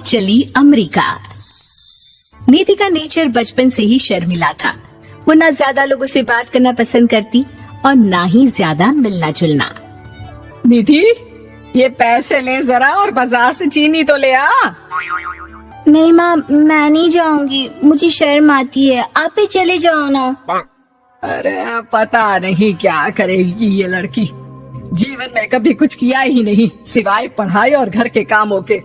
चली अमेरिका। निधि का नेचर बचपन से ही शर्मिला था। वो ना ज्यादा लोगों से बात करना पसंद करती और ना ही ज्यादा मिलना जुलना। निधि, ये पैसे ले जरा और बाजार से चीनी तो ले आ। नहीं माँ, मैं नहीं जाऊंगी, मुझे शर्म आती है, आप ही चले जाओ ना। अरे पता नहीं क्या करेगी ये लड़की, जीवन में कभी कुछ किया ही नहीं सिवाय पढ़ाई और घर के कामों के।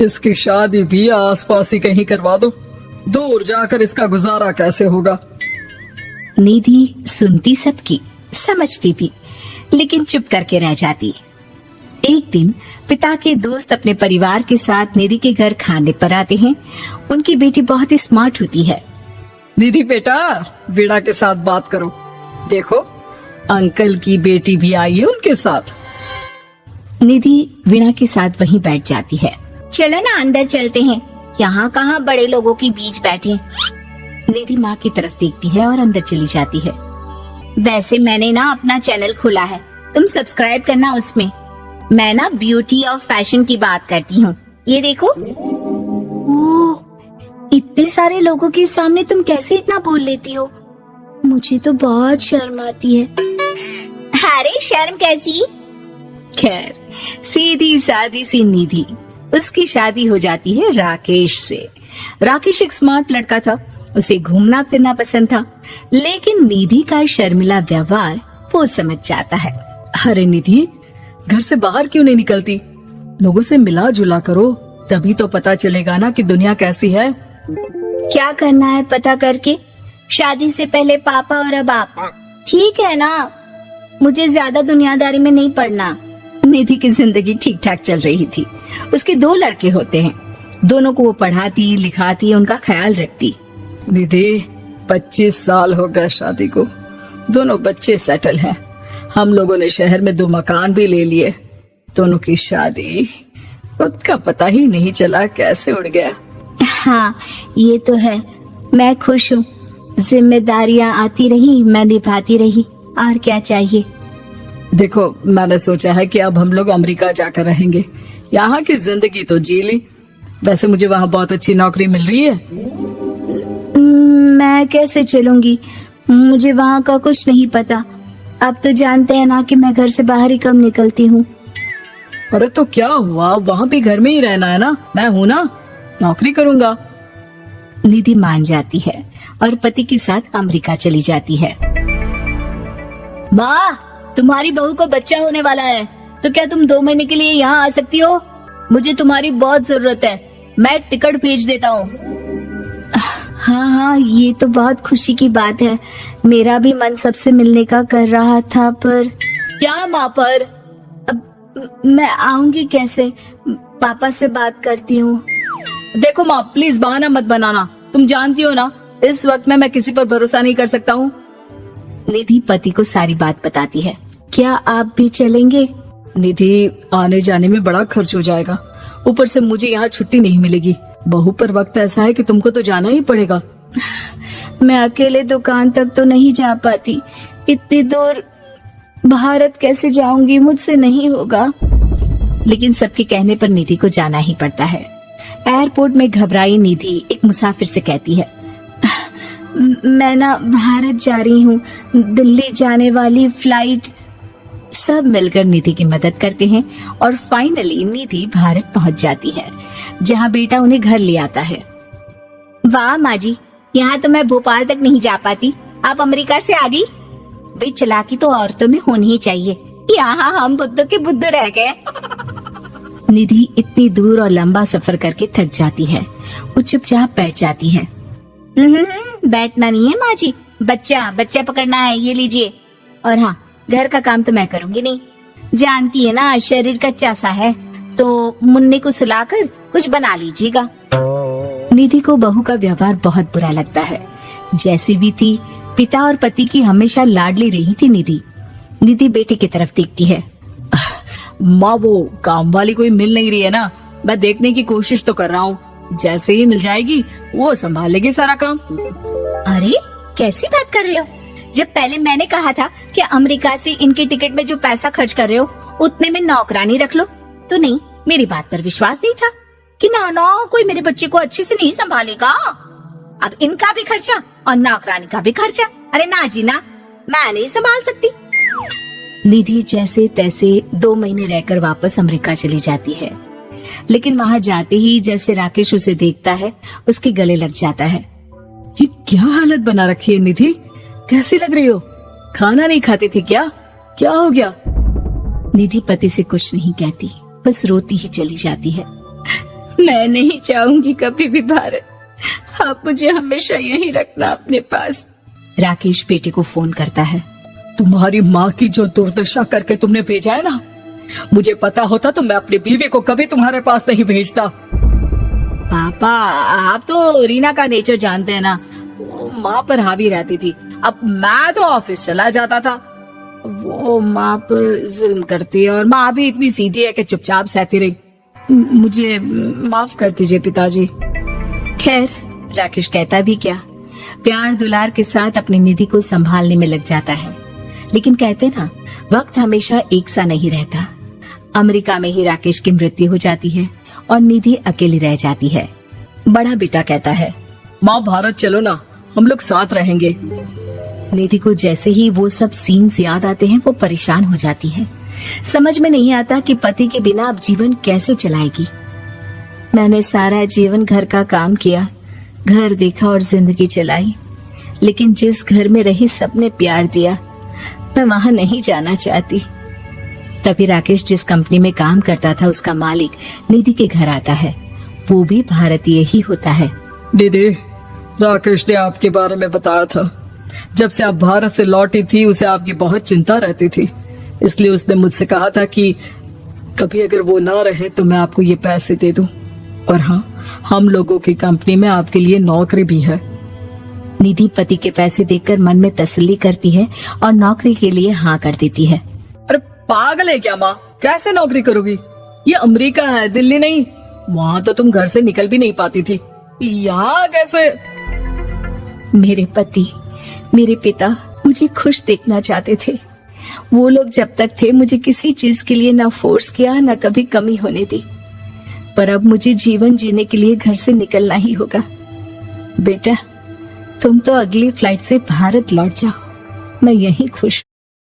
इसकी शादी भी आसपास ही कहीं करवा दो, दूर जाकर इसका गुजारा कैसे होगा। निधि सुनती सबकी, समझती भी, लेकिन चुप करके रह जाती। एक दिन पिता के दोस्त अपने परिवार के साथ निधि के घर खाने पर आते हैं। उनकी बेटी बहुत ही स्मार्ट होती है। निधि बेटा, वीणा के साथ बात करो, देखो अंकल की बेटी भी आई है उनके साथ। निधि वीणा के साथ वहीं बैठ जाती है। चलो ना अंदर चलते हैं, यहाँ कहाँ बड़े लोगों के बीच बैठे। निधि माँ की तरफ देखती है और अंदर चली जाती है। वैसे मैंने ना अपना चैनल खोला है, तुम सब्सक्राइब करना उसमें। मैं ना ब्यूटी और फैशन की बात करती हूँ, ये देखो। ओह, इतने सारे लोगों के सामने तुम कैसे इतना बोल लेती हो? मुझे तो बहुत शर्म आती है। अरे शर्म कैसी? खैर, सीधी सादी सी निधि, उसकी शादी हो जाती है राकेश से। राकेश एक स्मार्ट लड़का था, उसे घूमना फिरना पसंद था, लेकिन निधि का शर्मिला व्यवहार वो समझ जाता है। अरे निधि, घर से बाहर क्यों नहीं निकलती? लोगों से मिला जुला करो, तभी तो पता चलेगा ना कि दुनिया कैसी है। क्या करना है पता करके? शादी से पहले पापा और अब आप। ठीक है ना, मुझे ज्यादा दुनियादारी में नहीं पड़ना। निधि की जिंदगी ठीक ठाक चल रही थी। उसके 2 लड़के होते हैं, दोनों को वो पढ़ाती लिखाती, उनका ख्याल रखती। निधि, 25 साल हो गए शादी को, दोनों बच्चे सेटल हैं। हम लोगों ने शहर में 2 मकान भी ले लिए। दोनों की शादी खुद का पता ही नहीं चला कैसे उड़ गया। हाँ ये तो है, मैं खुश हूँ। जिम्मेदारियाँ आती रही, मैं निभाती रही, और क्या चाहिए। देखो, मैंने सोचा है कि अब हम लोग अमेरिका जाकर रहेंगे। यहाँ की जिंदगी तो जी ली, वैसे मुझे वहाँ बहुत अच्छी नौकरी मिल रही है। मैं कैसे चलूंगी, मुझे वहाँ का कुछ नहीं पता। आप तो जानते हैं ना कि मैं घर से बाहर ही कम निकलती हूँ। अरे तो क्या हुआ, वहाँ भी घर में ही रहना है ना, मैं हूँ ना, नौकरी करूँगा। निधि मान जाती है और पति के साथ अमेरिका चली जाती है। माँ, तुम्हारी बहू को बच्चा होने वाला है, तो क्या तुम 2 महीने के लिए यहाँ आ सकती हो? मुझे तुम्हारी बहुत जरूरत है, मैं टिकट भेज देता हूँ। हाँ, ये तो बहुत खुशी की बात है। मेरा भी मन सबसे मिलने का कर रहा था, पर क्या माँ पर? अब मैं आऊंगी कैसे? पापा से बात करती हूँ। देखो माँ, प्लीज बहाना मत बनाना, तुम जानती हो ना इस वक्त में मैं किसी पर भरोसा नहीं कर सकता हूँ। निधि पति को सारी बात बताती है। क्या आप भी चलेंगे? निधि, आने जाने में बड़ा खर्च हो जाएगा, ऊपर से मुझे यहाँ छुट्टी नहीं मिलेगी। बहू पर वक्त ऐसा है कि तुमको तो जाना ही पड़ेगा। मैं अकेले दुकान तक तो नहीं जा पाती, इतनी दूर भारत कैसे जाऊंगी, मुझसे नहीं होगा। लेकिन सबके कहने पर निधि को जाना ही पड़ता है। एयरपोर्ट में घबराई निधि एक मुसाफिर से कहती है, मैं ना भारत जा रही हूँ, दिल्ली जाने वाली फ्लाइट। सब मिलकर निधि की मदद करते हैं और फाइनली निधि भारत पहुंच जाती है, जहां बेटा उन्हें घर ले आता है। वाह माँ जी, यहाँ तो मैं भोपाल तक नहीं जा पाती, आप अमेरिका से आ गई। वे चालाकी तो औरतों में होनी ही चाहिए, यहाँ हम बुद्धू के बुद्धू रह गए। निधि इतनी दूर और लंबा सफर करके थक जाती है, वो चुपचाप बैठ जाती है। बैठना नहीं है माँ जी, बच्चा पकड़ना है, ये लीजिए। और हाँ, घर का काम तो मैं करूँगी नहीं, जानती है ना शरीर कच्चा सा है, तो मुन्ने को सुलाकर कुछ बना लीजिएगा। निधि को बहू का व्यवहार बहुत बुरा लगता है। जैसी भी थी, पिता और पति की हमेशा लाडली रही थी निधि। निधि बेटे की तरफ देखती है। माँ, वो काम वाली कोई मिल नहीं रही है ना, मैं देखने की कोशिश तो कर रहा हूँ, जैसे ही मिल जाएगी वो संभाल लेगी सारा काम। अरे कैसी बात कर रहे हो? जब पहले मैंने कहा था कि अमेरिका से इनके टिकट में जो पैसा खर्च कर रहे हो उतने में नौकरानी रख लो, तो नहीं, मेरी बात पर विश्वास नहीं था। कि ना ना कोई मेरे बच्चे को अच्छे से नहीं संभालेगा। अब इनका भी खर्चा और नौकरानी का भी खर्चा। अरे ना जी ना, मैं नहीं संभाल सकती। निधि जैसे तैसे 2 महीने रहकर वापस अमेरिका चली जाती है, लेकिन वहां जाते ही जैसे राकेश उसे देखता है उसके गले लग जाता है। ये क्या हालत बना रखी है निधि, कैसी लग रही हो? खाना नहीं खाती थी क्या? क्या हो गया? निधि पति से कुछ नहीं कहती, बस रोती ही चली जाती है। मैं नहीं चाहूंगी कभी भी भारत, आप मुझे हमेशा यहीं रखना अपने पास। राकेश बेटे को फोन करता है। तुम्हारी माँ की जो दुर्दशा करके तुमने भेजा है ना, मुझे पता होता तो मैं अपनी बीवी को कभी तुम्हारे पास नहीं भेजता। पापा, आप तो रीना का नेचर जानते हैं ना, वो माँ पर हावी रहती थी, अब मैं तो ऑफिस चला जाता था। वो माँ पर जुल्म करती है और माँ भी इतनी सीधी है कि चुपचाप सहती रही। मुझे माफ कर दीजिए पिताजी। खैर, राकेश कहता भी क्या, प्यार दुलार के साथ अपनी निधि को संभालने में लग जाता है। लेकिन कहते ना, वक्त हमेशा एक सा नहीं रहता। अमेरिका में ही राकेश की मृत्यु हो जाती है और निधि अकेली रह जाती है। बड़ा बेटा कहता है, माँ भारत चलो ना, हम लोग साथ रहेंगे। निधि को जैसे ही वो सब सीन्स याद आते हैं वो परेशान हो जाती है। समझ में नहीं आता कि पति के बिना अब जीवन कैसे चलाएगी। मैंने सारा जीवन घर का काम किया, घर देखा और जिंदगी चलाई, लेकिन जिस घर में रही सबने प्यार दिया, मैं वहां नहीं जाना चाहती। तभी राकेश जिस कंपनी में काम करता था उसका मालिक निधि के घर आता है। वो भी भारतीय ही होता है। दीदी, राकेश ने आपके बारे में बताया था। जब से आप भारत से लौटी थी उसे आपकी बहुत चिंता रहती थी, इसलिए उसने मुझसे कहा था कि कभी अगर वो ना रहे तो मैं आपको ये पैसे दे दूं। और हाँ, हम लोगों की कंपनी में आपके लिए नौकरी भी है। निधि पति के पैसे देखकर मन में तसल्ली करती है और नौकरी के लिए हाँ कर देती है। अरे पागल है क्या माँ, कैसे नौकरी करोगी? ये अमेरिका है, दिल्ली नहीं। वहाँ तो तुम घर से निकल भी नहीं पाती थी, यहाँ कैसे? मेरे पति, मेरे पिता मुझे खुश देखना चाहते थे। वो लोग जब तक थे मुझे किसी चीज के लिए ना फोर्स किया, ना कभी कमी होने दी। पर अब मुझे जीवन जीने के लिए घर से निकलना ही होगा। बेटा, तुम तो अगली फ्लाइट से भारत लौट जाओ, मैं यहीं खुश